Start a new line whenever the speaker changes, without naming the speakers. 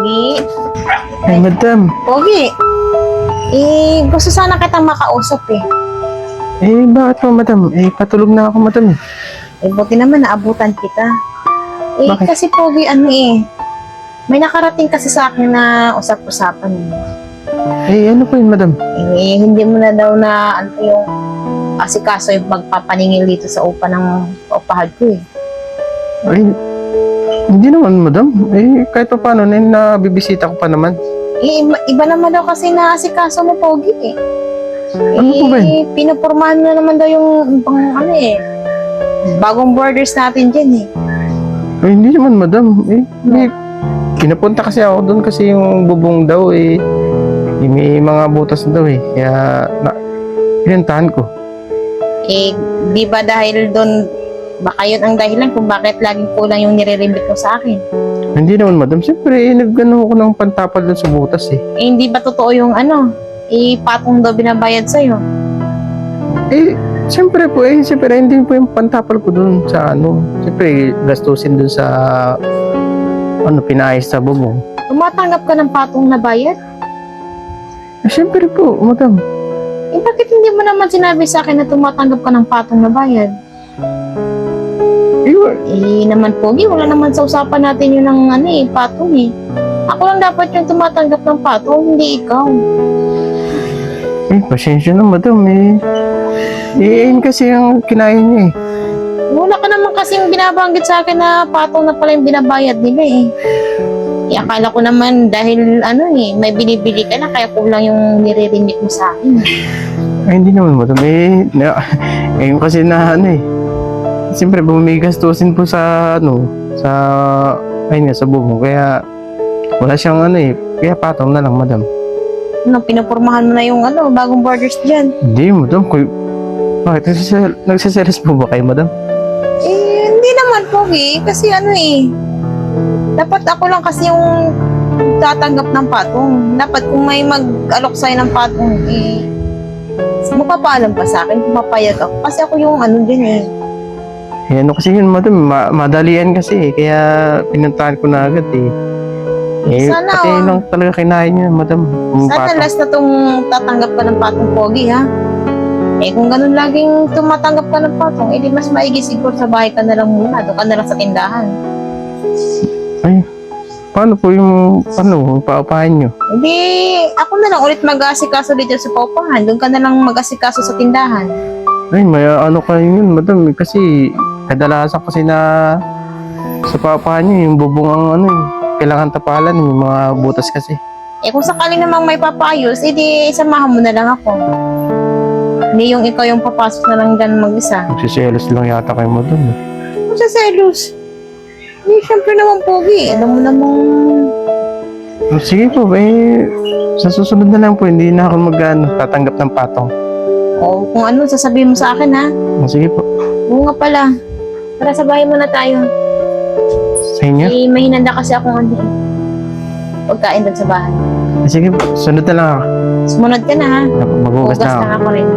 Pogi.
Ay, madam.
Pogi. Gusto sana kitang makausap eh.
Bakit po, madam? Patulog na ako, madam.
Buti naman naabutan kita.
Bakit?
Kasi Pogi, may nakarating kasi sa akin na usap-usapan eh.
Ano po yun, madam?
Hindi mo na daw na yung asikaso yung magpapaningil dito sa upa ng upahan ko eh.
Hindi naman, madam. Kahit pa paano, nabibisita ko pa naman.
Iba naman daw kasi na asikaso mo, Pogi eh.
Ano po ba yun?
Pinupurmahan na naman daw yung bagong borders natin dyan eh.
Hindi naman, madam. Kinapunta kasi ako doon kasi yung bubong daw may mga butas daw Kaya, pinuntahan ko.
Di ba dahil doon, baka yun ang dahilan kung bakit laging kulang yung nire-remit mo sa akin?
Hindi naman, madam. Siyempre, nagano ko ng pantapal doon sa butas
Hindi ba totoo yung patong daw binabayad sa'yo?
Siyempre po, siyempre, hindi po yung pantapal ko doon sa Siyempre, gastusin doon sa pinaayos sa bubong.
Tumatanggap ka ng patong na bayad?
Siyempre po, madam.
Bakit hindi mo naman sinabi sa akin na tumatanggap ka ng patong na bayad? Naman Pogi, wala naman sa usapan natin yun ng patong eh. Ako lang dapat yung tumatanggap ng patong, hindi ikaw.
Pasensya na, madam. Yun kasi yung kinaya niya
Wala ka naman kasing binabanggit sa akin na patong na pala yung binabayad nila eh. Akala ko naman dahil may binibili ka na kaya kulang yung nire-remit mo sa akin.
Hindi naman, madam. Ngayon kasi na siyempre may gastusin po sa sa bubong. Kaya wala siyang kaya patong na lang, madam.
Pinupurmahan mo na yung bagong borders dyan.
Hindi, madam. Bakit? Nagsiselos po ba kayo, madam?
Hindi naman Pogi. Kasi dapat ako lang kasi yung tatanggap ng patong. Dapat kung may mag-alok sa'yo ng patong, magpapaalam pa sa akin kung papayag ako. Kasi ako yung dyan
Kasi yun, madam, madalian kasi kaya pinuntahan ko na agad
Sana,
pati lang talaga kinain niya, madam.
Sana last na tong tatanggap ka ng patong, Pogi, ha? Kung ganun laging tumatanggap ka ng patong, di mas maigi siguro sa bahay ka na lang muna. Doon ka na lang sa tindahan.
Paano po yung paupahan nyo?
Hindi, ako na lang ulit mag-asikaso dito sa paupahan. Doon ka na lang mag-asikaso sa tindahan.
May kayo yun, madam. Kasi kadalasan kasi na sa paupahan nyo, yung bubong ang kailangan tapalan, yung mga butas kasi.
Kung sakaling namang may papayos, di samahan mo na lang ako. Hindi yung ikaw yung papasok na lang dyan mag-isa.
Magsiselos lang yata kayo, madam.
Kung sa selos, syempre naman Pogi. Alam mo namang...
Sige po, sa susunod na lang po, hindi na ako tatanggap ng patong.
Kung ano, sasabihin mo sa akin, ha?
Sige po.
Oo nga pala. Tara, sa bahay muna tayo.
Sa inyo?
May hinanda kasi akong pagkain doon sa bahay.
Sige po, sunod na lang ako.
Sumunod ka na, ha?
Magugas
Hugas
na ako.
na ako rin.